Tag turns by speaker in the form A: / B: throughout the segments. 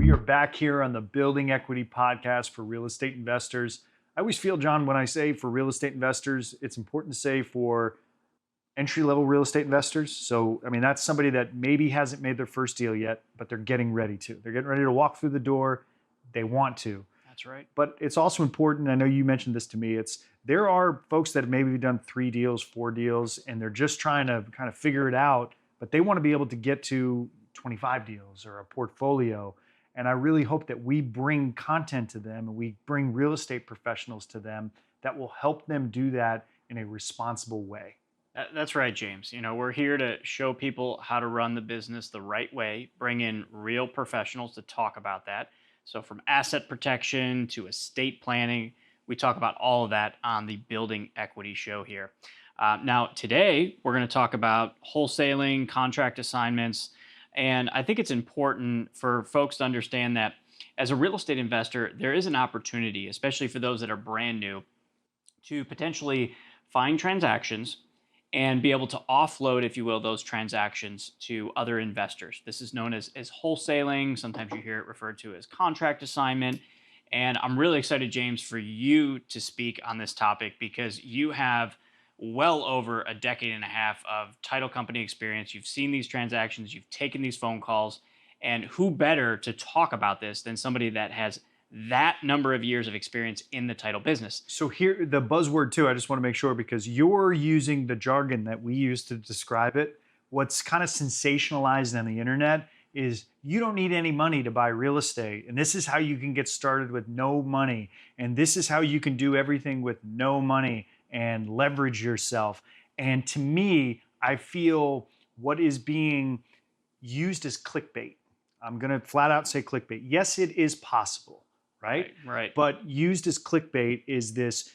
A: We are back here on the Building Equity podcast for real estate investors. I always feel, John, when I say for real estate investors, it's important to say for entry-level real estate investors. So, I mean, that's somebody that maybe hasn't made their first deal yet, but they're getting ready to. They're getting ready to walk through the door. They want to.
B: That's right.
A: But it's also important, I know you mentioned this to me, there are folks that have maybe done 3 deals, 4 deals, and they're just trying to kind of figure it out, but they want to be able to get to 25 deals or a portfolio. And I really hope that we bring content to them and we bring real estate professionals to them that will help them do that in a responsible way.
B: That's right, James. You know, we're here to show people how to run the business the right way, bring in real professionals to talk about that. So from asset protection to estate planning, we talk about all of that on the Building Equity show here. Now, today, we're going to talk about wholesaling, contract assignments, and I think it's important for folks to understand that as a real estate investor, there is an opportunity, especially for those that are brand new, to potentially find transactions and be able to offload, if you will, those transactions to other investors. This is known as wholesaling. Sometimes you hear it referred to as contract assignment. And I'm really excited, James, for you to speak on this topic because you have well over a decade and a half of title company experience. You've seen these transactions, you've taken these phone calls, and who better to talk about this than somebody that has that number of years of experience in the title business.
A: So here, the buzzword too, I just want to make sure because you're using the jargon that we use to describe it. What's kind of sensationalized on the internet is you don't need any money to buy real estate. And this is how you can get started with no money. And this is how you can do everything with no money and leverage yourself. And to me, I feel what is being used as clickbait. I'm going to flat out say clickbait. Yes, it is possible, right?
B: Right.
A: But used as clickbait is this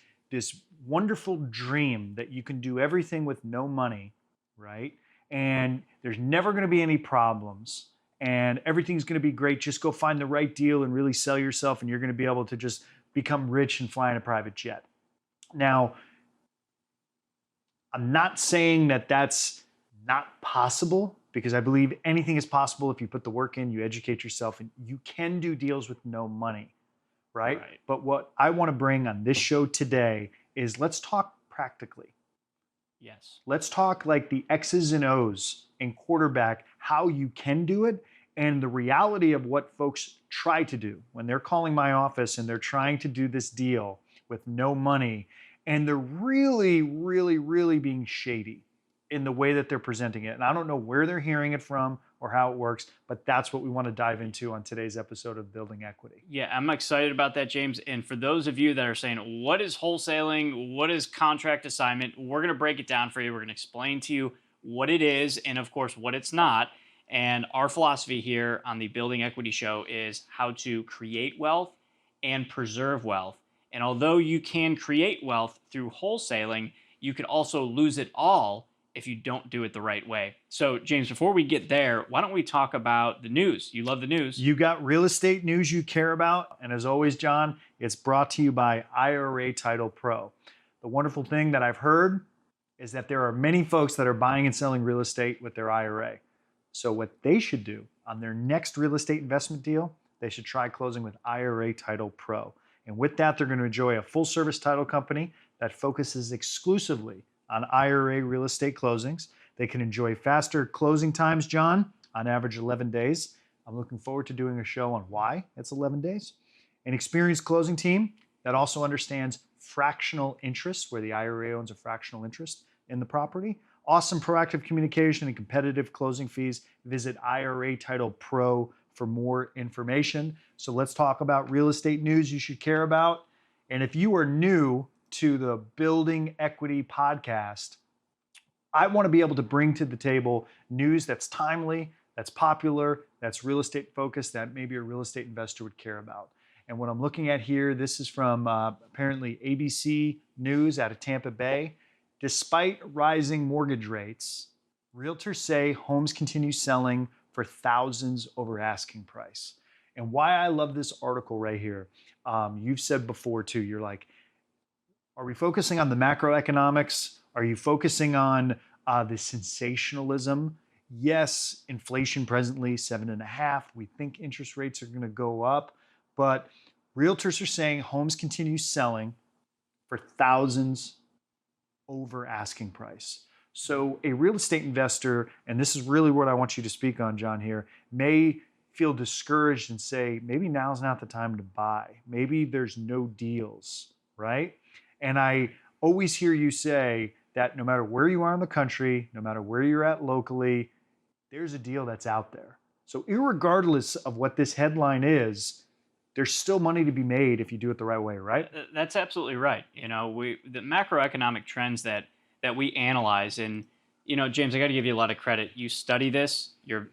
A: wonderful dream that you can do everything with no money, right? And there's never going to be any problems and everything's going to be great. Just go find the right deal and really sell yourself and you're going to be able to just become rich and fly in a private jet. Now, I'm not saying that that's not possible because I believe anything is possible if you put the work in, you educate yourself, and you can do deals with no money, right? But what I want to bring on this show today is let's talk practically.
B: Yes.
A: Let's talk like the X's and O's and quarterback, how you can do it, and the reality of what folks try to do when they're calling my office and they're trying to do this deal with no money. And they're really, really, really being shady in the way that they're presenting it. And I don't know where they're hearing it from or how it works, but that's what we want to dive into on today's episode of Building Equity.
B: Yeah, I'm excited about that, James. And for those of you that are saying, what is wholesaling? What is contract assignment? We're going to break it down for you. We're going to explain to you what it is and, of course, what it's not. And our philosophy here on the Building Equity show is how to create wealth and preserve wealth. And although you can create wealth through wholesaling, you could also lose it all if you don't do it the right way. So, James, before we get there, why don't we talk about the news? You love the news.
A: You got real estate news you care about. And as always, John, it's brought to you by IRA Title Pro. The wonderful thing that I've heard is that there are many folks that are buying and selling real estate with their IRA. So what they should do on their next real estate investment deal, they should try closing with IRA Title Pro. And with that, they're going to enjoy a full-service title company that focuses exclusively on IRA real estate closings. They can enjoy faster closing times, John, on average 11 days. I'm looking forward to doing a show on why it's 11 days. An experienced closing team that also understands fractional interest, where the IRA owns a fractional interest in the property. Awesome proactive communication and competitive closing fees. Visit IRA Title Pro for more information. So let's talk about real estate news you should care about. And if you are new to the Building Equity podcast, I want to be able to bring to the table news that's timely, that's popular, that's real estate focused, that maybe a real estate investor would care about. And what I'm looking at here, this is from apparently ABC News out of Tampa Bay. Despite rising mortgage rates, realtors say homes continue selling for thousands over asking price. And why I love this article right here, you've said before too, you're like, are we focusing on the macroeconomics? Are you focusing on the sensationalism Yes, inflation presently 7.5. We think interest rates are going to go up, but realtors are saying homes continue selling for thousands over asking price. So a real estate investor, and this is really what I want you to speak on, John, here, may feel discouraged and say, maybe now's not the time to buy. Maybe there's no deals, right? And I always hear you say that no matter where you are in the country, no matter where you're at locally, there's a deal that's out there. So irregardless of what this headline is, there's still money to be made if you do it the right way, right?
B: That's absolutely right. The macroeconomic trends that we analyze, and James, I got to give you a lot of credit. You study this. You're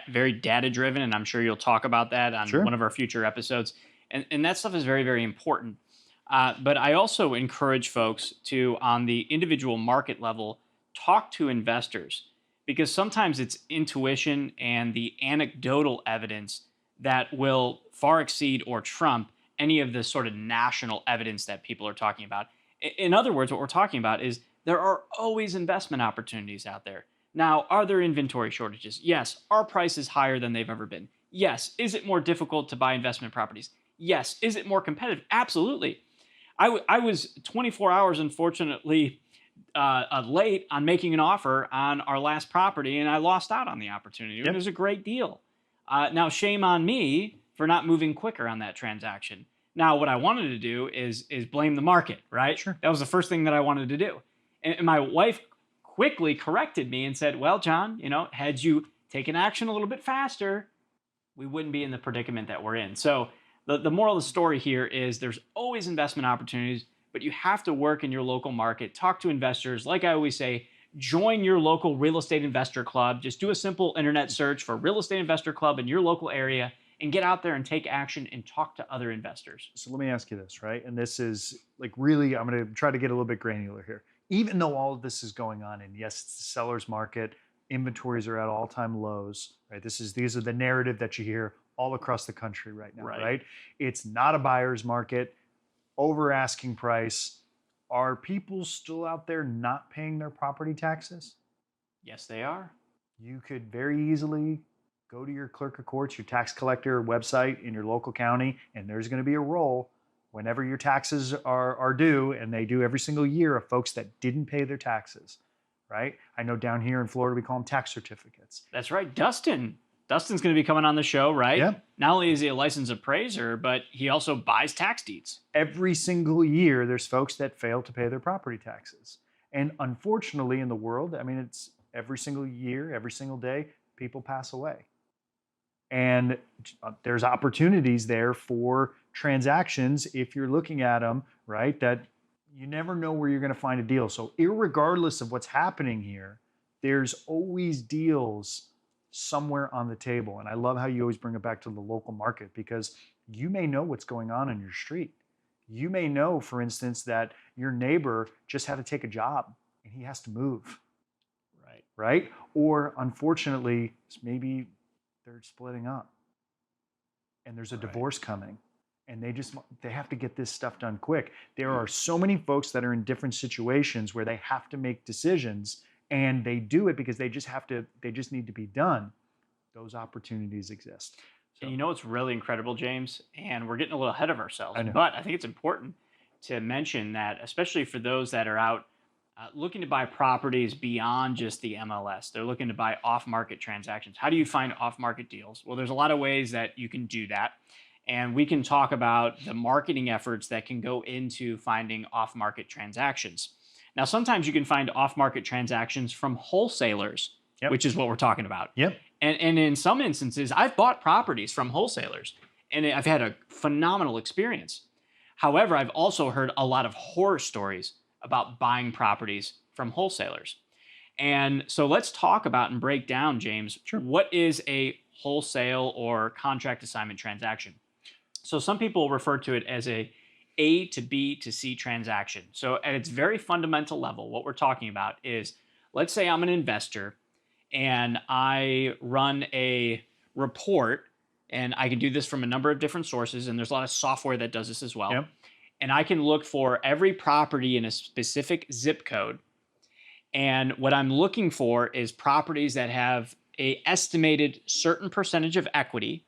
B: very data driven, and I'm sure you'll talk about that on
A: Sure.
B: one of our future episodes. And that stuff is very, very important. But I also encourage folks to, on the individual market level, talk to investors, because sometimes it's intuition and the anecdotal evidence that will far exceed or trump any of the sort of national evidence that people are talking about. In other words, what we're talking about is there are always investment opportunities out there. Now, are there inventory shortages? Yes. Are prices higher than they've ever been? Yes. Is it more difficult to buy investment properties? Yes. Is it more competitive? Absolutely. I was 24 hours, unfortunately, late on making an offer on our last property, and I lost out on the opportunity.
A: Yep.
B: It was a great deal. Now, shame on me for not moving quicker on that transaction. Now, what I wanted to do is blame the market, right?
A: Sure.
B: That was the first thing that I wanted to do. And my wife quickly corrected me and said, well, John, had you taken action a little bit faster, we wouldn't be in the predicament that we're in. So the moral of the story here is there's always investment opportunities, but you have to work in your local market, talk to investors. Like I always say, join your local real estate investor club. Just do a simple internet search for real estate investor club in your local area and get out there and take action and talk to other investors.
A: So let me ask you this, right? And this is like really, I'm going to try to get a little bit granular here. Even though all of this is going on, and yes, it's the seller's market, inventories are at all-time lows, right? These are the narrative that you hear all across the country right now, right? It's not a buyer's market, over asking price. Are people still out there not paying their property taxes?
B: Yes, they are.
A: You could very easily go to your clerk of courts, your tax collector website in your local county, and there's going to be a roll whenever your taxes are due, and they do every single year, of folks that didn't pay their taxes, right? I know down here in Florida, we call them tax certificates.
B: That's right. Dustin's going to be coming on the show, right?
A: Yeah.
B: Not only is he a licensed appraiser, but he also buys tax deeds.
A: Every single year, there's folks that fail to pay their property taxes. And unfortunately, in the world, I mean, it's every single year, every single day, people pass away. And there's opportunities there for transactions if you're looking at them, right? That you never know where you're going to find a deal. So irregardless of what's happening here, there's always deals somewhere on the table. And I love how you always bring it back to the local market, because you may know what's going on in your street. You may know, for instance, that your neighbor just had to take a job and he has to move. Right? Or unfortunately, maybe they're splitting up and there's a divorce coming, and they have to get this stuff done quick. There are so many folks that are in different situations where they have to make decisions, and they do it because they just need to be done. Those opportunities exist. So,
B: And what's really incredible, James, and we're getting a little ahead of ourselves,
A: I know.
B: but I think it's important to mention that, especially for those that are out looking to buy properties beyond just the MLS, they're looking to buy off-market transactions. How do you find off-market deals? Well, there's a lot of ways that you can do that. And we can talk about the marketing efforts that can go into finding off-market transactions. Now, sometimes you can find off-market transactions from wholesalers, which is what we're talking about.
A: Yep.
B: And in some instances, I've bought properties from wholesalers, and I've had a phenomenal experience. However, I've also heard a lot of horror stories about buying properties from wholesalers. And so let's talk about and break down, James, what is a wholesale or contract assignment transaction? So some people refer to it as a to B to C transaction. So at its very fundamental level, what we're talking about is, let's say I'm an investor and I run a report, and I can do this from a number of different sources, and there's a lot of software that does this as well. And I can look for every property in a specific zip code, And what I'm looking for is properties that have a estimated certain percentage of equity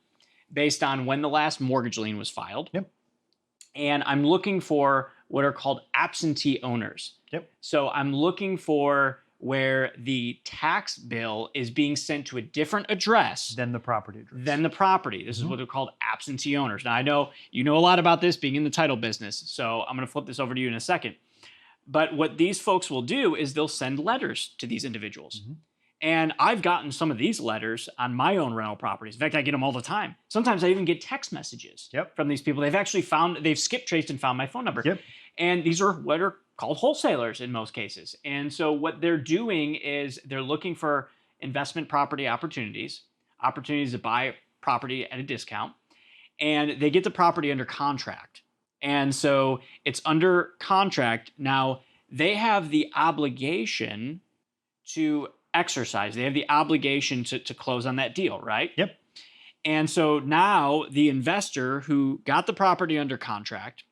B: based on when the last mortgage lien was filed.
A: Yep.
B: And I'm looking for what are called absentee owners.
A: Yep.
B: So I'm looking for where the tax bill is being sent to a different address
A: Then the property address.
B: than the property. This is what they're called absentee owners. Now, I know you know a lot about this being in the title business, so I'm going to flip this over to you in a second. But what these folks will do is they'll send letters to these individuals. And I've gotten some of these letters on my own rental properties. In fact, I get them all the time. Sometimes I even get text messages from these people. They've skip traced and found my phone number. And these are what are called wholesalers in most cases. And so what they're doing is they're looking for investment property opportunities to buy property at a discount. And they get the property under contract. And so it's under contract. Now, they have the obligation to exercise. They have the obligation to close on that deal, right?
A: Yep.
B: And so now the investor who got the property under contract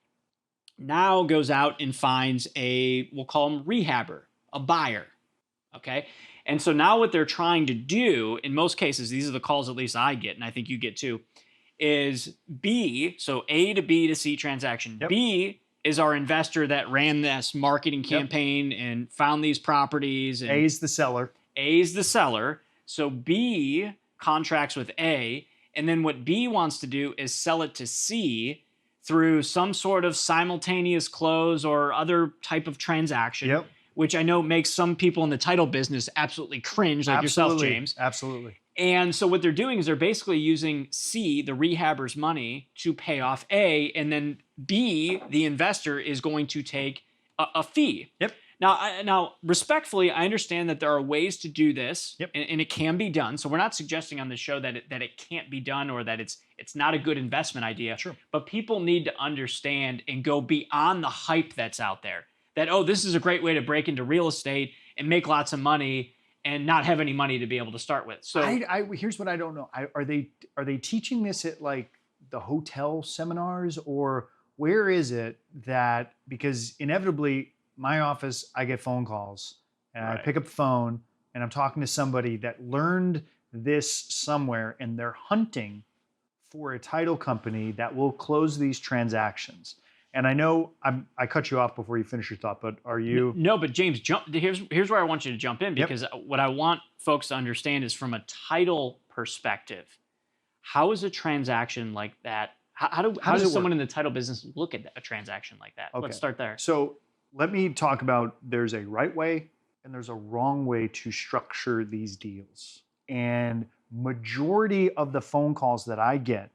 B: now goes out and finds we'll call him rehabber, a buyer. Okay. And so now what they're trying to do, in most cases, these are the calls at least I get, and I think you get too, is B, so A to B to C transaction. B is our investor that ran this marketing campaign and found these properties. And
A: A is the seller.
B: A is the seller. So B contracts with A, and then what B wants to do is sell it to C through some sort of simultaneous close or other type of transaction, which I know makes some people in the title business absolutely cringe, like yourself, James.
A: Absolutely.
B: And so what they're doing is they're basically using C, the rehabber's money, to pay off A, and then B, the investor, is going to take a fee. Now, respectfully, I understand that there are ways to do this, and it can be done. So we're not suggesting on the show that it can't be done or that it's not a good investment idea. But people need to understand and go beyond the hype that's out there. That, oh, this is a great way to break into real estate and make lots of money and not have any money to be able to start with. So
A: here's what I don't know. Are they teaching this at like the hotel seminars, or where is it that, because inevitably my office, I get phone calls and I pick up the phone and I'm talking to somebody that learned this somewhere and they're hunting for a title company that will close these transactions. And I know I cut you off before you finish your thought, but are you?
B: No, but James, here's where I want you to jump in, because what I want folks to understand is from a title perspective, how is a transaction like that? How does someone in the title business look at a transaction like that? Let's start there.
A: So let me talk about, there's a right way and there's a wrong way to structure these deals. And majority of the phone calls that I get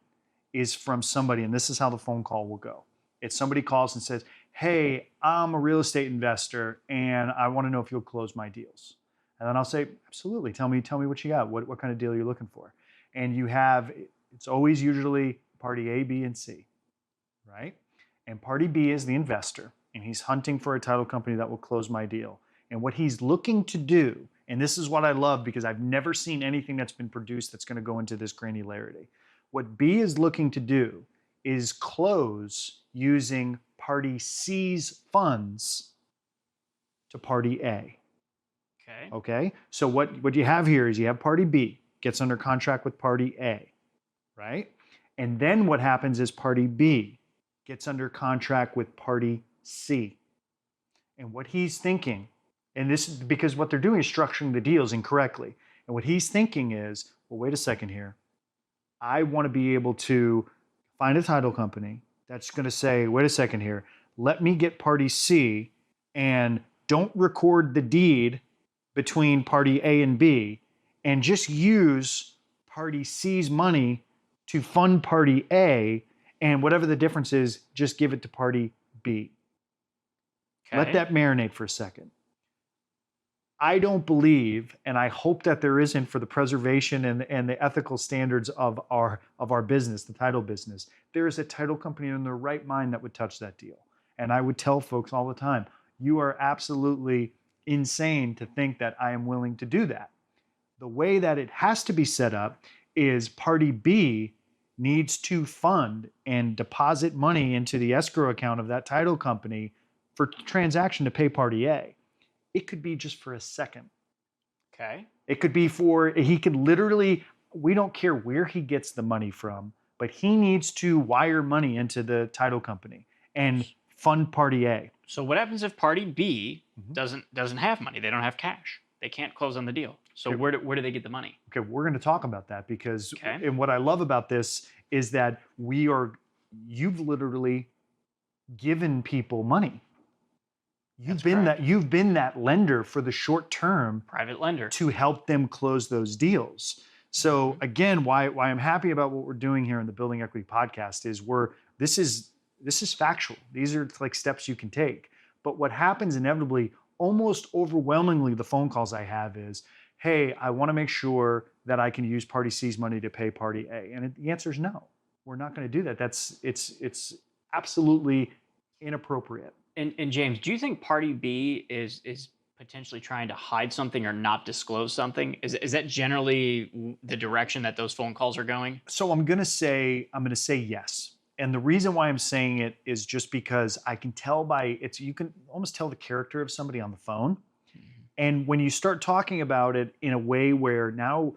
A: is from somebody, and this is how the phone call will go. It's somebody calls and says, hey, I'm a real estate investor and I want to know if you'll close my deals. And then I'll say, absolutely, tell me what you got. What kind of deal you're looking for? And it's always usually party A, B, and C, right? And party B is the investor, and he's hunting for a title company that will close my deal. And what he's looking to do, and this is what I love because I've never seen anything that's been produced that's going to go into this granularity. What B is looking to do is close using party C's funds to party A. Okay. So what you have here is you have party B gets under contract with party A, right? And then what happens is party B gets under contract with party C. And what he's thinking, and this is because what they're doing is structuring the deals incorrectly. And what he's thinking is, well, wait a second here. I want to be able to find a title company that's going to say, wait a second here, let me get party C and don't record the deed between party A and B and just use party C's money to fund party A, and whatever the difference is, just give it to party B. Let that marinate for a second. I don't believe, and I hope that there isn't, for the preservation and the ethical standards of our business, the title business, there is a title company in their right mind that would touch that deal. And I would tell folks all the time, you are absolutely insane to think that I am willing to do that. The way that it has to be set up is party B needs to fund and deposit money into the escrow account of that title company for transaction to pay party A. It could be just for a second.
B: Okay.
A: It could be he could literally, we don't care where he gets the money from, but he needs to wire money into the title company and fund party A.
B: So what happens if party B
A: Mhm.
B: doesn't have money? They don't have cash. They can't close on the deal. So
A: Okay.
B: where do they get the money?
A: Okay, we're going to talk about that because,
B: Okay.
A: and what I love about this is that you've literally given people money. You've been that lender for the short term,
B: Private lender,
A: to help them close those deals. So again, why I'm happy about what we're doing here in the Building Equity podcast is this is factual. These are like steps you can take. But what happens inevitably, almost overwhelmingly, the phone calls I have is, hey, I want to make sure that I can use party C's money to pay party A. And the answer is no. We're not going to do that. It's absolutely inappropriate.
B: And James, do you think party B is potentially trying to hide something or not disclose something? Is that generally the direction that those phone calls are going?
A: So I'm going to say yes. And the reason why I'm saying it is just because I can tell you can almost tell the character of somebody on the phone. And when you start talking about it in a way where now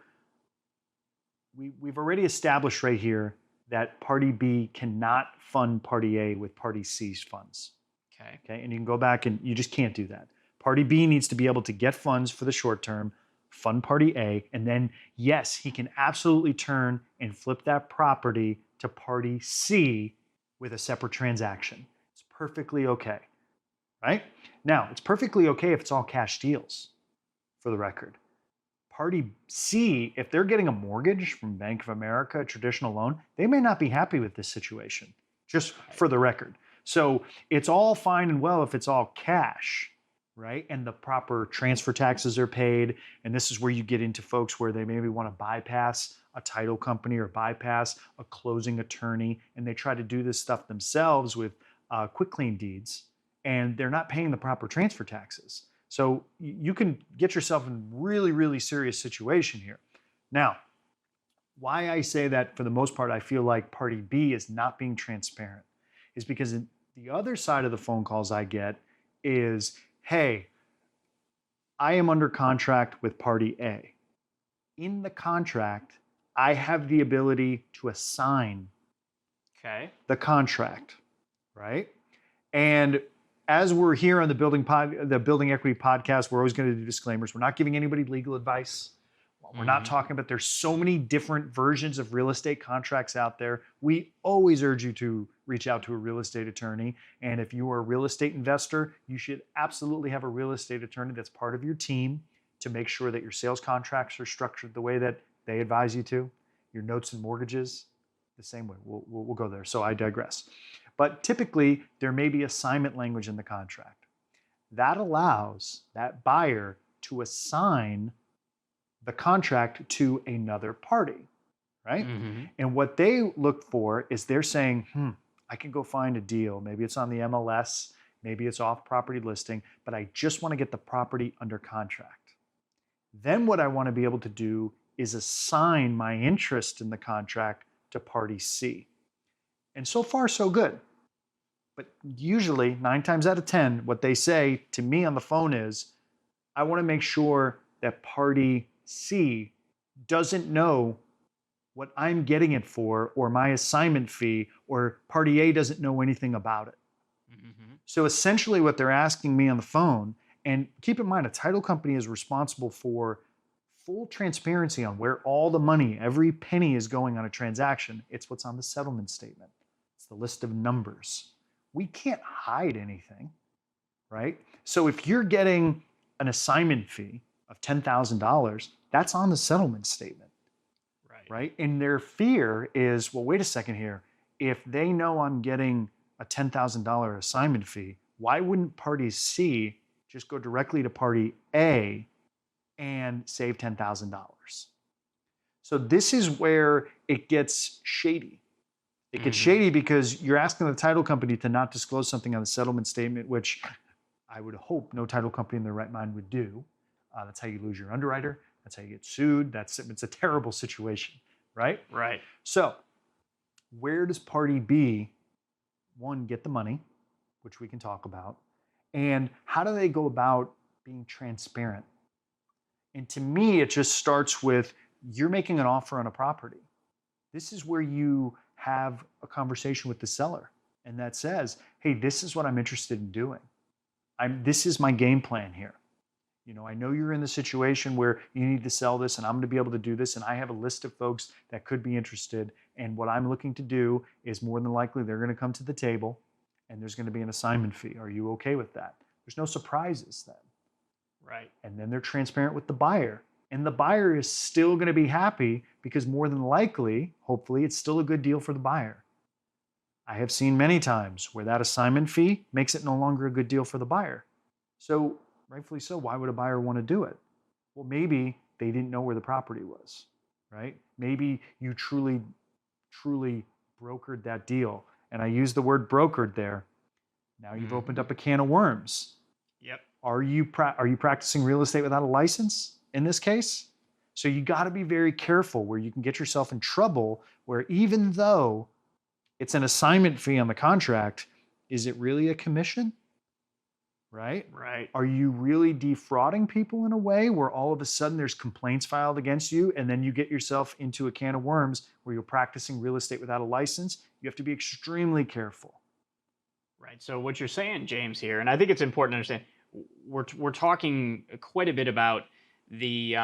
A: we've already established right here that party B cannot fund party A with party C's funds. Okay. And you can go back and you just can't do that. Party B needs to be able to get funds for the short term, fund party A, and then yes, he can absolutely turn and flip that property to party C with a separate transaction. It's perfectly okay, right? Now, it's perfectly okay if it's all cash deals, for the record. Party C, if they're getting a mortgage from Bank of America, a traditional loan, they may not be happy with this situation, just for the record. So it's all fine and well if it's all cash, right? And the proper transfer taxes are paid. And this is where you get into folks where they maybe want to bypass a title company or bypass a closing attorney. And they try to do this stuff themselves with quitclaim deeds. And they're not paying the proper transfer taxes. So you can get yourself in a really, really serious situation here. Now, why I say that for the most part, I feel like party B is not being transparent is because the other side of the phone calls I get is, hey, I am under contract with party A. In the contract, I have the ability to assign the contract, right? And as we're here on the Building Equity podcast, we're always going to do disclaimers. We're not giving anybody legal advice. We're not talking about, there's so many different versions of real estate contracts out there. We always urge you to reach out to a real estate attorney. And if you are a real estate investor, you should absolutely have a real estate attorney that's part of your team to make sure that your sales contracts are structured the way that they advise you to. Your notes and mortgages, the same way. We'll go there. So I digress. But typically, there may be assignment language in the contract. That allows that buyer to assign the contract to another party, right? And what they look for is they're saying, I can go find a deal. Maybe it's on the MLS, maybe it's off property listing, but I just want to get the property under contract. Then what I want to be able to do is assign my interest in the contract to party C. And so far, so good. But usually, 9 times out of 10, what they say to me on the phone is, I want to make sure that party C doesn't know what I'm getting it for or my assignment fee, or party A doesn't know anything about it. So essentially what they're asking me on the phone, and keep in mind, a title company is responsible for full transparency on where all the money, every penny is going on a transaction. It's what's on the settlement statement. It's the list of numbers. We can't hide anything, right? So if you're getting an assignment fee of $10,000, that's on the settlement statement, right? And their fear is, well, wait a second here. If they know I'm getting a $10,000 assignment fee, why wouldn't party C just go directly to party A and save $10,000? So this is where it gets shady. It gets shady because you're asking the title company to not disclose something on the settlement statement, which I would hope no title company in their right mind would do. That's how you lose your underwriter. That's how you get sued. It's a terrible situation, right?
B: Right.
A: So where does party B, one, get the money, which we can talk about, and how do they go about being transparent. And to me, it just starts with you're making an offer on a property. This is where you have a conversation with the seller and that says, hey, this is what I'm interested in doing. This is my game plan here. You know, I know you're in the situation where you need to sell this and I'm going to be able to do this. And I have a list of folks that could be interested. And what I'm looking to do is more than likely they're going to come to the table and there's going to be an assignment fee. Are you okay with that? There's no surprises then.
B: Right.
A: And then they're transparent with the buyer. And the buyer is still going to be happy because more than likely, hopefully, it's still a good deal for the buyer. I have seen many times where that assignment fee makes it no longer a good deal for the buyer. So rightfully so, why would a buyer want to do it? Well, maybe they didn't know where the property was, right? Maybe you truly brokered that deal. And I use the word brokered there. Now you've opened up a can of worms.
B: Yep.
A: Are you practicing real estate without a license in this case? So you got to be very careful where you can get yourself in trouble where even though it's an assignment fee on the contract, is it really a commission? Right?
B: Right.
A: Are you really defrauding people in a way where all of a sudden there's complaints filed against you and then you get yourself into a can of worms where you're practicing real estate without a license? You have to be extremely careful.
B: Right. So what you're saying, James, here, and I think it's important to understand, we're talking quite a bit about the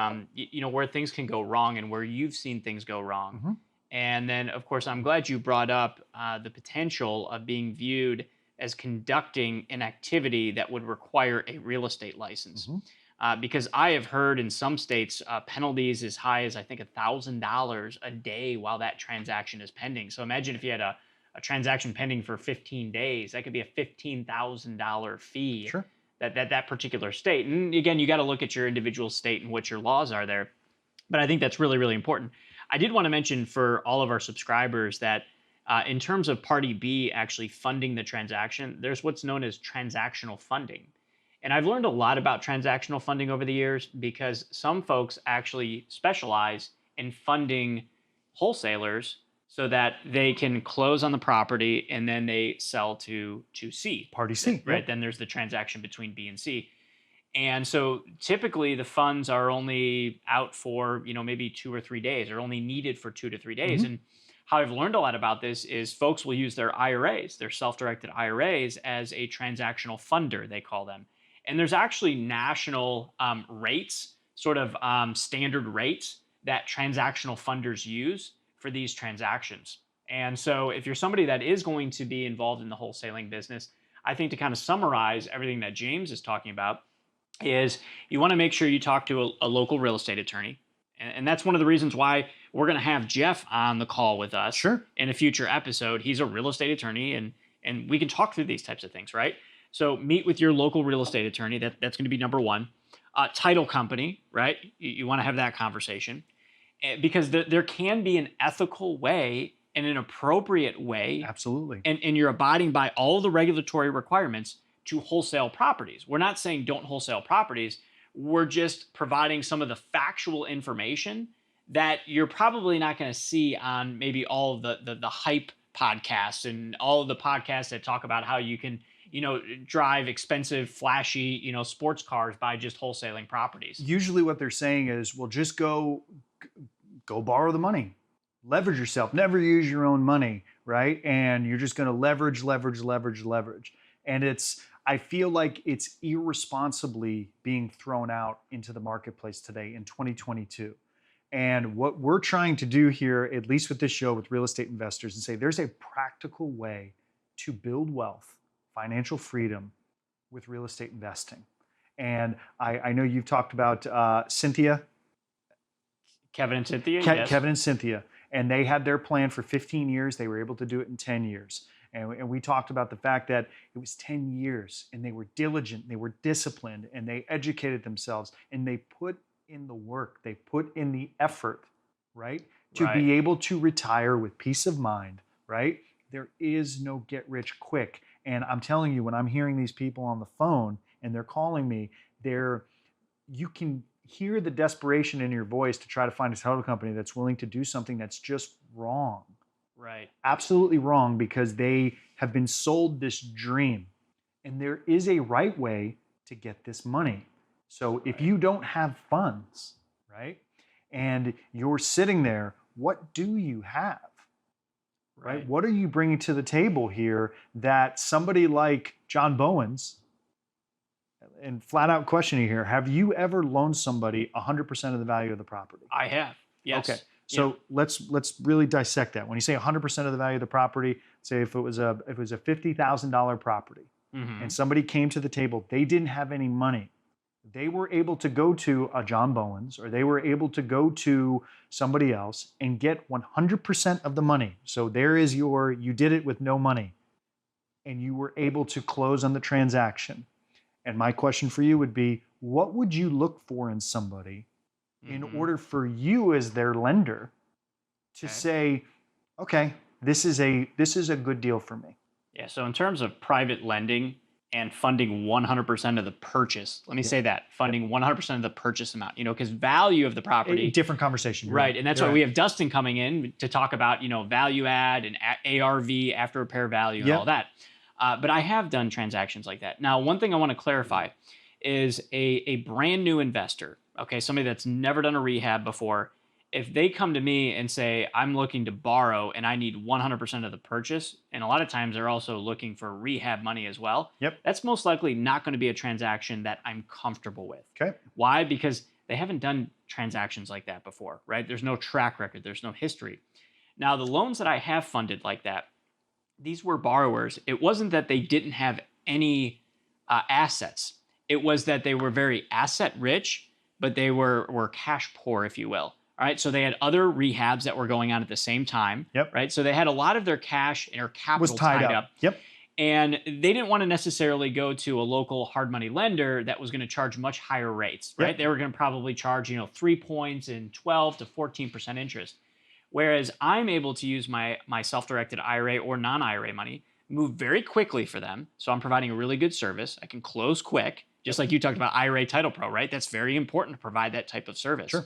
B: where things can go wrong and where you've seen things go wrong.
A: Mm-hmm.
B: And then, of course, I'm glad you brought up the potential of being viewed as conducting an activity that would require a real estate license.
A: Mm-hmm.
B: Because I have heard in some states penalties as high as I think $1,000 a day while that transaction is pending. So imagine if you had a transaction pending for 15 days, that could be a $15,000 fee.
A: Sure.
B: That particular state. And again, you got to look at your individual state and what your laws are there. But I think that's really, really important. I did want to mention for all of our subscribers that in terms of Party B actually funding the transaction, there's what's known as transactional funding. And I've learned a lot about transactional funding over the years because some folks actually specialize in funding wholesalers so that they can close on the property and then they sell to C.
A: Party C.
B: Right.
A: Yep.
B: Then there's the transaction between B and C. And so typically the funds are only out for, maybe 2 or 3 days or only needed for 2 to 3 days.
A: Mm-hmm.
B: And how I've learned a lot about this is folks will use their IRAs, their self-directed IRAs, as a transactional funder, they call them. And there's actually national rates, sort of standard rates that transactional funders use for these transactions. And so if you're somebody that is going to be involved in the wholesaling business, I think to kind of summarize everything that James is talking about is you want to make sure you talk to a local real estate attorney. And that's one of the reasons why we're going to have Jeff on the call with us.
A: Sure.
B: In a future episode. He's a real estate attorney and we can talk through these types of things, right? So meet with your local real estate attorney. That's going to be number one. Title company, right? You want to have that conversation because there can be an ethical way and an appropriate way.
A: Absolutely.
B: And you're abiding by all the regulatory requirements to wholesale properties. We're not saying don't wholesale properties. We're just providing some of the factual information that you're probably not going to see on maybe all of the hype podcasts and all of the podcasts that talk about how you can, drive expensive, flashy, sports cars by just wholesaling properties.
A: Usually what they're saying is, well, just go borrow the money. Leverage yourself. Never use your own money, right? And you're just going to leverage. And I feel like it's irresponsibly being thrown out into the marketplace today in 2022. And what we're trying to do here, at least with this show with real estate investors, and say there's a practical way to build wealth, financial freedom with real estate investing. And I know you've talked about Cynthia.
B: Kevin and Cynthia. Yes.
A: Kevin and Cynthia. And they had their plan for 15 years. They were able to do it in 10 years. And we talked about the fact that it was 10 years and they were diligent, they were disciplined, and they educated themselves and they put in the work, they put in the effort, right? To be able to retire with peace of mind, right? There is no get rich quick. And I'm telling you, when I'm hearing these people on the phone and they're calling me, you can hear the desperation in your voice to try to find a title company that's willing to do something that's just wrong.
B: Right.
A: Absolutely wrong because they have been sold this dream. And there is a right way to get this money. So if you don't have funds, right, and you're sitting there, what do you have? Right? What are you bringing to the table here that somebody like John Bowens, and flat out questioning here, have you ever loaned somebody 100% of the value of the property?
B: I have. Yes.
A: Okay. So let's really dissect that. When you say 100% of the value of the property, say if it was a $50,000 property, and somebody came to the table, they didn't have any money. They were able to go to a John Bowens, or they were able to go to somebody else and get 100% of the money. So there is you did it with no money, and you were able to close on the transaction. And my question for you would be, what would you look for in somebody in order for you as their lender to say, okay, this is a good deal for me?
B: Yeah, so in terms of private lending and funding 100% of the purchase, let me say that, funding 100% of the purchase amount, because value of the property.
A: Different conversation.
B: Right, and that's why we have Dustin coming in to talk about, value add and ARV, after repair value, and all that. But I have done transactions like that. Now, one thing I want to clarify is a brand new investor, okay, somebody that's never done a rehab before, if they come to me and say, I'm looking to borrow and I need 100% of the purchase, and a lot of times they're also looking for rehab money as well, that's most likely not going to be a transaction that I'm comfortable with.
A: Okay.
B: Why? Because they haven't done transactions like that before, right? There's no track record. There's no history. Now, the loans that I have funded like that, these were borrowers. It wasn't that they didn't have any assets. It was that they were very asset rich, but they were cash poor, if you will. All right, so they had other rehabs that were going on at the same time. Right, so they had a lot of their cash or capital tied up. And they didn't want to necessarily go to a local hard money lender that was going to charge much higher rates. Right, they were going to probably charge 3 points and 12 to 14% interest. Whereas I'm able to use my self-directed IRA or non-IRA money, move very quickly for them. So I'm providing a really good service. I can close quick, just like you talked about IRA Title Pro, right? That's very important to provide that type of service.
A: Sure.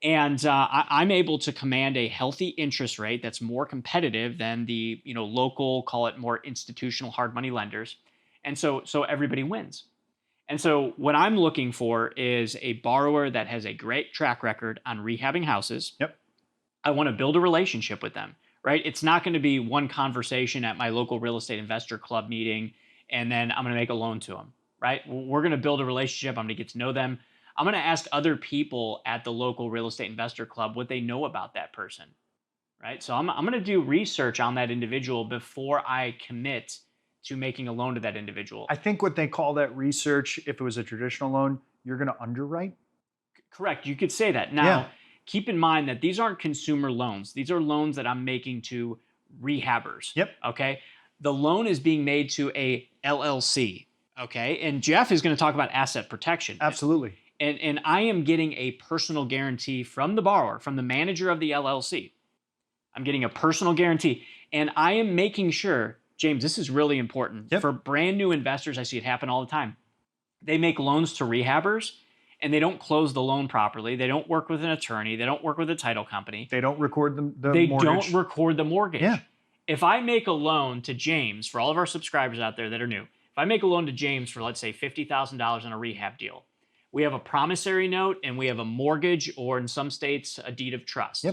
B: And I'm able to command a healthy interest rate that's more competitive than the local, call it more institutional hard money lenders. And so everybody wins. And so what I'm looking for is a borrower that has a great track record on rehabbing houses. I want to build a relationship with them, right? It's not going to be one conversation at my local real estate investor club meeting, and then I'm going to make a loan to them, right? We're going to build a relationship. I'm going to get to know them. I'm going to ask other people at the local real estate investor club what they know about that person, right? So I'm going to do research on that individual before I commit to making a loan to that individual.
A: I think what they call that research, if it was a traditional loan, you're going to underwrite?
B: Correct. You could say that. Now, keep in mind that these aren't consumer loans. These are loans that I'm making to rehabbers. Okay. The loan is being made to a LLC. Okay. And Jeff is going to talk about asset protection.
A: Absolutely.
B: And I am getting a personal guarantee from the borrower, from the manager of the LLC. I'm getting a personal guarantee. And I am making sure, James, this is really important. For brand new investors, I see it happen all the time. They make loans to rehabbers, and they don't close the loan properly. They don't work with an attorney. They don't work with a title company.
A: They don't record the mortgage.
B: They don't record the mortgage. If I make a loan to James, for all of our subscribers out there that are new, if I make a loan to James for, let's say, $50,000 on a rehab deal, we have a promissory note and we have a mortgage, or in some states, a deed of trust.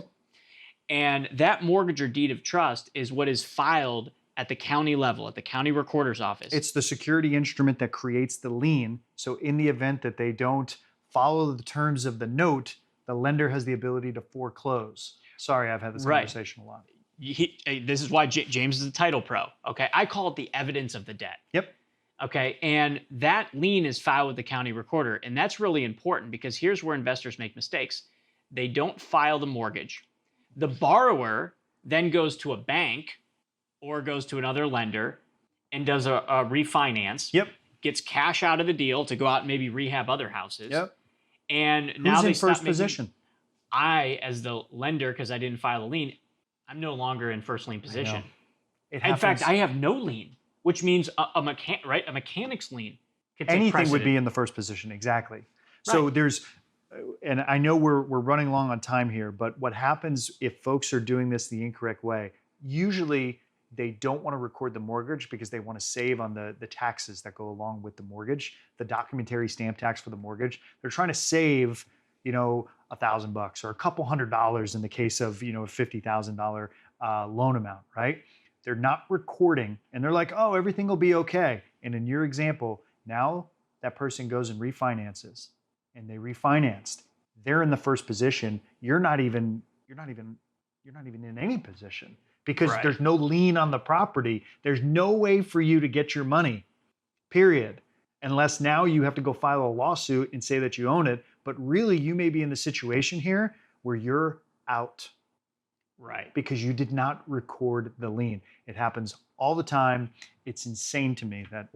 B: And that mortgage or deed of trust is what is filed at the county level, at the county recorder's office.
A: It's the security instrument that creates the lien. So in the event that they don't follow the terms of the note, the lender has the ability to foreclose. Sorry, I've had this conversation a lot.
B: This is why James is a title pro. Okay, I call it the evidence of the debt. Okay, and that lien is filed with the county recorder, and that's really important because here's where investors make mistakes. They don't file the mortgage. The borrower then goes to a bank or goes to another lender and does a refinance. Gets cash out of the deal to go out and maybe rehab other houses. And now
A: who's
B: they
A: in first position?
B: I, as the lender, because I didn't file a lien, I'm no longer in first lien position. In fact, I have no lien, which means a mechanic's lien can take
A: anything
B: precedent.
A: would be in the first position, exactly. So there's, and I know we're running long on time here, but what happens if folks are doing this the incorrect way? Usually they don't want to record the mortgage because they want to save on the taxes that go along with the mortgage, the documentary stamp tax for the mortgage. They're trying to save, $1,000 or a couple $100 in the case of, a $50,000 loan amount, right? They're not recording and they're like, oh, everything will be okay. And in your example, now that person goes and refinances and they refinanced. They're in the first position. You're not even in any position because
B: Right.
A: there's no lien on the property. There's no way for you to get your money, period. Unless now you have to go file a lawsuit and say that you own it. But really, you may be in the situation here where you're out
B: Right.
A: because you did not record the lien. It happens all the time. It's insane to me that.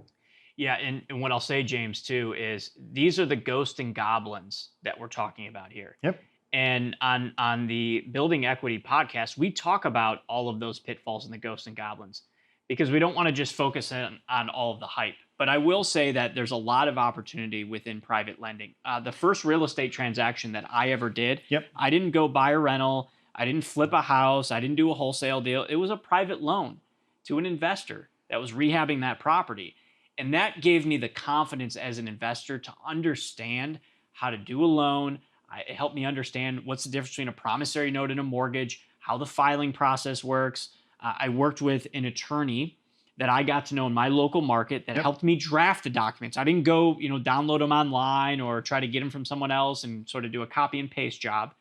B: Yeah, and what I'll say, James, too, is these are the ghosts and goblins that we're talking about here.
A: Yep.
B: And on the Building Equity podcast, we talk about all of those pitfalls and the ghosts and goblins because we don't want to just focus on all of the hype. But I will say that there's a lot of opportunity within private lending. The first real estate transaction that I ever did,
A: Yep.
B: I didn't go buy a rental. I didn't flip a house. I didn't do a wholesale deal. It was a private loan to an investor that was rehabbing that property. And that gave me the confidence as an investor to understand how to do a loan. It helped me understand what's the difference between a promissory note and a mortgage, how the filing process works. I worked with an attorney that I got to know in my local market that helped me draft the documents. I didn't go, download them online or try to get them from someone else and sort of do a copy and paste job.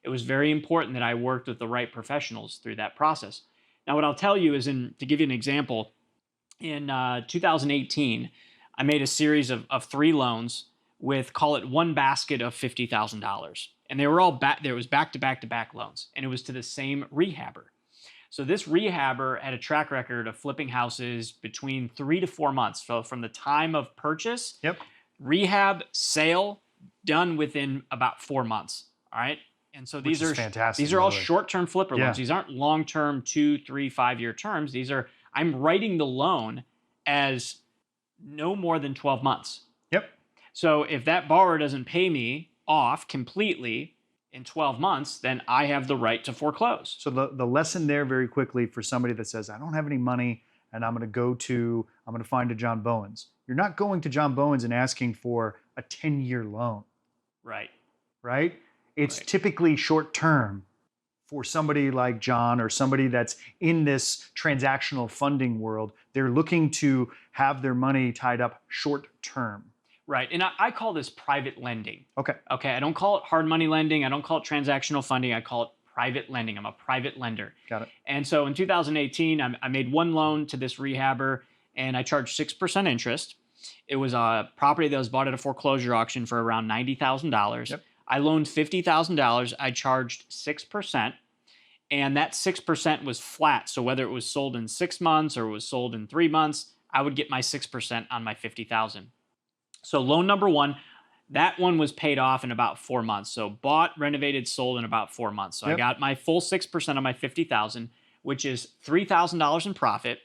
B: It was very important that I worked with the right professionals through that process. Now, what I'll tell you is, to give you an example, in 2018, I made a series of 3 loans with, call it, one basket of $50,000. And they were all there was back-to-back-to-back loans. And it was to the same rehabber. So this rehabber had a track record of flipping houses between 3 to 4 months. So from the time of purchase, rehab, sale, done within about 4 months. All right. And so these are
A: fantastic.
B: These are all short-term flipper loans. These aren't long-term 2, 3, 5-year terms. These are, I'm writing the loan as no more than 12 months.
A: Yep.
B: So if that borrower doesn't pay me off completely in 12 months, then I have the right to foreclose.
A: So the lesson there very quickly for somebody that says, I don't have any money and I'm going to find a John Bowens. You're not going to John Bowens and asking for a 10-year loan.
B: Right.
A: Right? It's typically short term for somebody like John or somebody that's in this transactional funding world. They're looking to have their money tied up short term.
B: Right. And I call this private lending.
A: Okay.
B: I don't call it hard money lending. I don't call it transactional funding. I call it private lending. I'm a private lender.
A: Got it.
B: And so in 2018, I made one loan to this rehabber and I charged 6% interest. It was a property that was bought at a foreclosure auction for around $90,000.
A: Yep.
B: I loaned $50,000. I charged 6%. And that 6% was flat. So whether it was sold in 6 months or it was sold in 3 months, I would get my 6% on my $50,000. So loan number 1, that one was paid off in about 4 months. So bought, renovated, sold in about 4 months. So I got my full 6% on my $50,000, which is $3,000 in profit,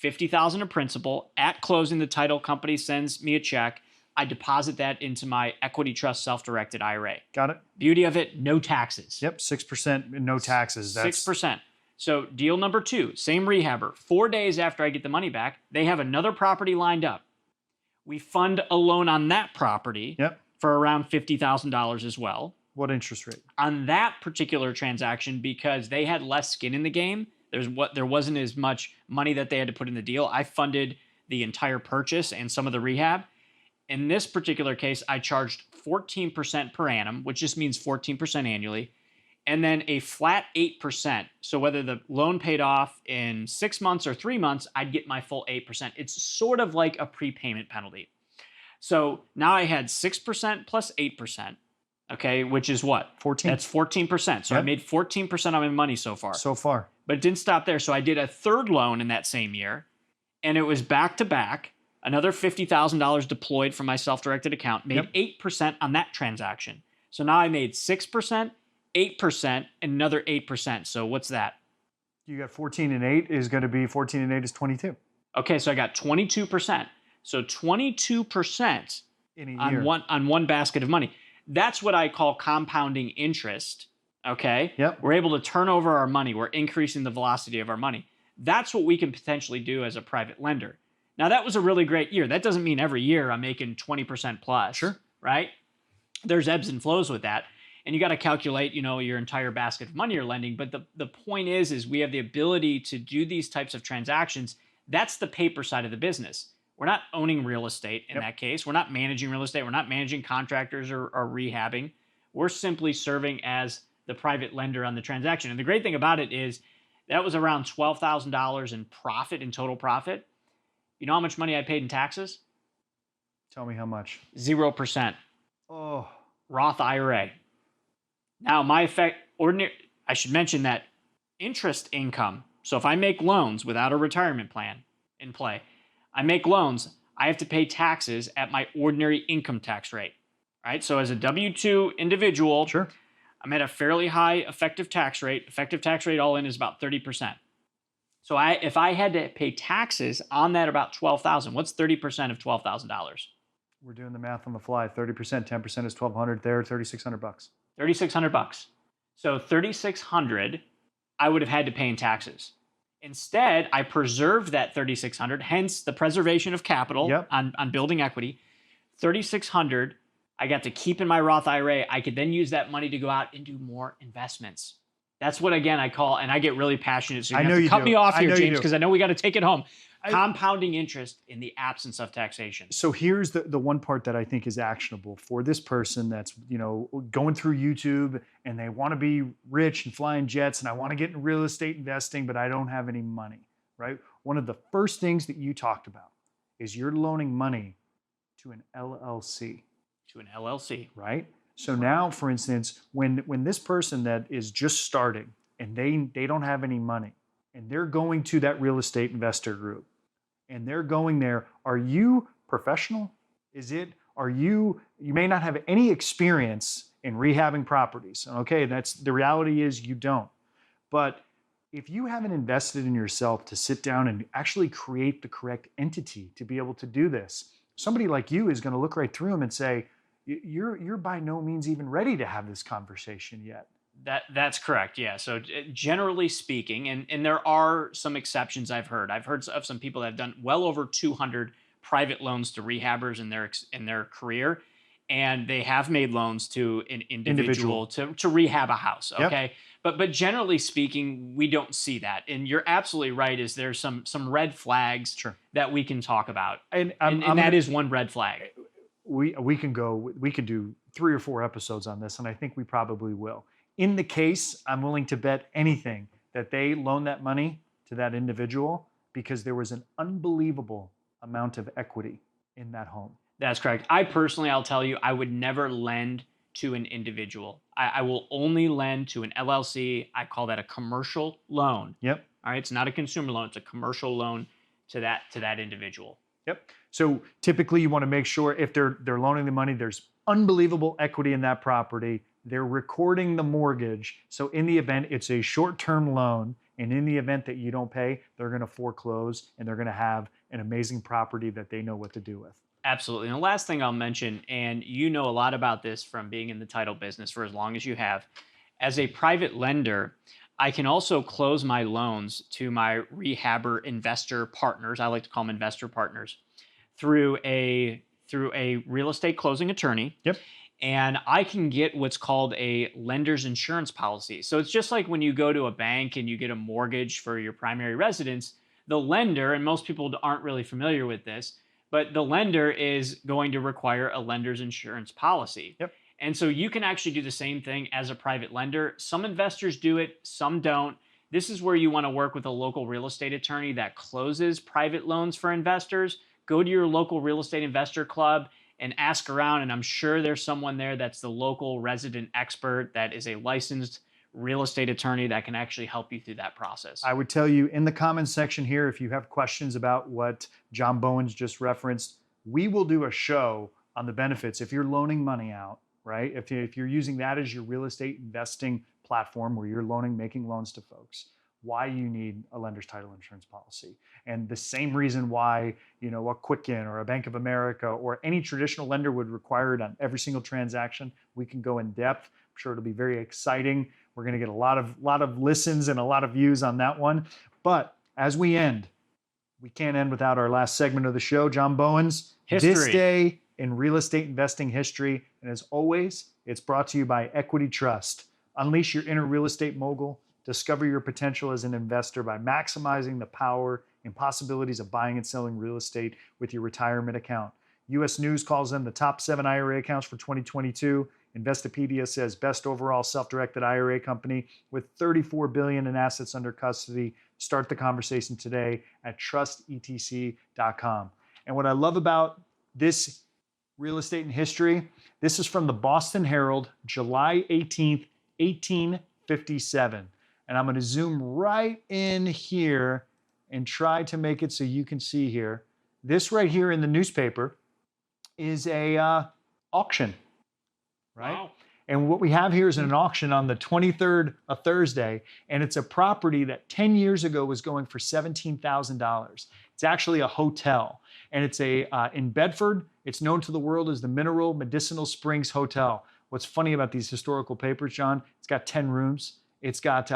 B: $50,000 in principal. At closing, the title company sends me a check. I deposit that into my equity trust self-directed IRA.
A: Got it.
B: Beauty of it, no taxes.
A: Yep, 6%, no taxes. That's
B: 6%. So deal number 2, same rehabber. 4 days after I get the money back, they have another property lined up. We fund a loan on that property for around $50,000 as well.
A: What interest rate?
B: On that particular transaction, because they had less skin in the game, there wasn't as much money that they had to put in the deal. I funded the entire purchase and some of the rehab. In this particular case, I charged 14% per annum, which just means 14% annually, and then a flat 8%. So whether the loan paid off in 6 months or 3 months, I'd get my full 8%. It's sort of like a prepayment penalty. So now I had 6% plus 8%, okay, which is what?
A: 14.
B: That's 14%. So I made 14% on my money so far.
A: So far.
B: But it didn't stop there. So I did a third loan in that same year, and it was back to back. Another $50,000 deployed from my self-directed account, made 8% on that transaction. So now I made 6%, 8%, and another 8%. So what's that?
A: You got 14 and 8 is going to be 14 and 8 is 22.
B: Okay, so I got 22%. So 22%
A: in a year
B: on one basket of money. That's what I call compounding interest. Okay?
A: Yep.
B: We're able to turn over our money. We're increasing the velocity of our money. That's what we can potentially do as a private lender. Now, that was a really great year. That doesn't mean every year I'm making 20% plus,
A: Sure.
B: right? There's ebbs and flows with that. And you got to calculate, your entire basket of money you're lending. But the point is we have the ability to do these types of transactions. That's the paper side of the business. We're not owning real estate in that case. We're not managing real estate. We're not managing contractors or rehabbing. We're simply serving as the private lender on the transaction. And the great thing about it is that was around $12,000 in profit, in total profit. You know how much money I paid in taxes?
A: Tell me how much.
B: 0%.
A: Oh.
B: Roth IRA. Now, I should mention that interest income. So if I make loans without a retirement plan in play, I make loans, I have to pay taxes at my ordinary income tax rate, right? So as a W-2 individual,
A: Sure.
B: I'm at a fairly high effective tax rate. Effective tax rate all in is about 30%. So if I had to pay taxes on that about $12,000, what's 30% of $12,000?
A: We're doing the math on the fly. 30%, 10% is 1,200 there, 3,600 bucks.
B: $3,600. So $3,600 I would have had to pay in taxes. Instead, I preserved that $3,600, hence the preservation of capital on building equity. $3,600 I got to keep in my Roth IRA. I could then use that money to go out and do more investments. That's what, again, I call, and I get really passionate, so you have to cut me off here, James, because I know we got to take it home. Compounding interest in the absence of taxation.
A: So here's the one part that I think is actionable for this person that's, going through YouTube and they want to be rich and flying jets and I want to get in real estate investing, but I don't have any money, right? One of the first things that you talked about is you're loaning money to an LLC.
B: To an LLC.
A: Right? So now, for instance, when this person that is just starting and they don't have any money and they're going to that real estate investor group and they're going there, are you professional? You may not have any experience in rehabbing properties. Okay, the reality is you don't. But if you haven't invested in yourself to sit down and actually create the correct entity to be able to do this, somebody like you is going to look right through them and say, you're by no means even ready to have this conversation yet.
B: That's correct. Yeah. So generally speaking, and there are some exceptions I've heard. I've heard of some people that have done well over 200 private loans to rehabbers in their career, and they have made loans to an individual. To rehab a house. Okay. Yep. But generally speaking, we don't see that. And you're absolutely right. Is there's some red flags that we can talk about, and that is one red flag.
A: We can do 3 or 4 episodes on this, and I think we probably will. In the case, I'm willing to bet anything that they loaned that money to that individual because there was an unbelievable amount of equity in that home.
B: That's correct. I'll tell you, I would never lend to an individual. I will only lend to an LLC. I call that a commercial loan.
A: Yep.
B: All right. It's not a consumer loan. It's a commercial loan to that individual.
A: Yep. So typically you want to make sure if they're loaning the money, there's unbelievable equity in that property. They're recording the mortgage. So in the event it's a short-term loan, and in the event that you don't pay, they're going to foreclose and they're going to have an amazing property that they know what to do with.
B: Absolutely. And the last thing I'll mention, and you know a lot about this from being in the title business for as long as you have, as a private lender, I can also close my loans to my rehabber investor partners. I like to call them investor partners through a real estate closing attorney.
A: Yep.
B: And I can get what's called a lender's insurance policy. So it's just like when you go to a bank and you get a mortgage for your primary residence, the lender, and most people aren't really familiar with this, but the lender is going to require a lender's insurance policy.
A: Yep.
B: And so you can actually do the same thing as a private lender. Some investors do it, some don't. This is where you want to work with a local real estate attorney that closes private loans for investors. Go to your local real estate investor club and ask around, and I'm sure there's someone there that's the local resident expert that is a licensed real estate attorney that can actually help you through that process.
A: I would tell you in the comments section here, if you have questions about what John Bowens just referenced, we will do a show on the benefits. If you're loaning money out, right? If you're using that as your real estate investing platform where you're making loans to folks, why you need a lender's title insurance policy. And the same reason why, a Quicken or a Bank of America or any traditional lender would require it on every single transaction. We can go in depth. I'm sure it'll be very exciting. We're going to get a lot of listens and a lot of views on that one. But as we end, we can't end without our last segment of the show, John Bowens.
B: History.
A: This day in real estate investing history. And as always, it's brought to you by Equity Trust. Unleash your inner real estate mogul. Discover your potential as an investor by maximizing the power and possibilities of buying and selling real estate with your retirement account. U.S. News calls them the top 7 IRA accounts for 2022. Investopedia says best overall self-directed IRA company with $34 billion in assets under custody. Start the conversation today at trustetc.com. And what I love about this real estate in history, this is from the Boston Herald, July 18th, 1857. And I'm going to zoom right in here and try to make it so you can see here. This right here in the newspaper is a auction, right?
B: Wow.
A: And what we have here is an auction on the 23rd, a Thursday, and it's a property that 10 years ago was going for $17,000. It's actually a hotel, and it's in Bedford. It's known to the world as the Mineral Medicinal Springs Hotel. What's funny about these historical papers, John, it's got 10 rooms. It's got,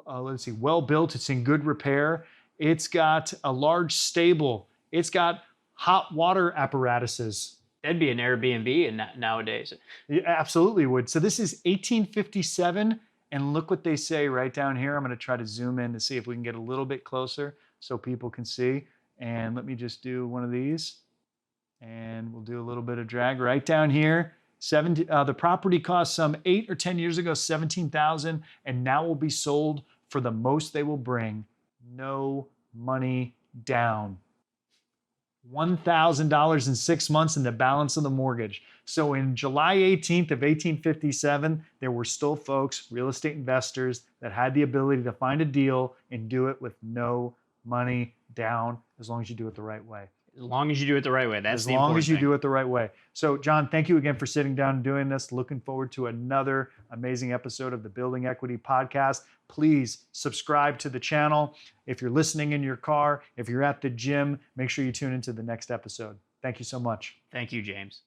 A: let's see, well built. It's in good repair. It's got a large stable. It's got hot water apparatuses.
B: That'd be an Airbnb nowadays.
A: It absolutely would. So this is 1857, and look what they say right down here. I'm going to try to zoom in to see if we can get a little bit closer so people can see. And let me just do one of these, and we'll do a little bit of drag right down here. The property cost some 8 or 10 years ago, $17,000, and now will be sold for the most they will bring. No money down. $1,000 in 6 months and the balance of the mortgage. So in July 18th of 1857, there were still folks, real estate investors, that had the ability to find a deal and do it with no money down, as long as you do it the right way.
B: As long as you do it the right way. That's the important
A: thing. As long as you
B: thing.
A: do it the right way. So, John, thank you again for sitting down and doing this. Looking forward to another amazing episode of the Building Equity Podcast. Please subscribe to the channel. If you're listening in your car, if you're at the gym, make sure you tune into the next episode. Thank you so much.
B: Thank you, James.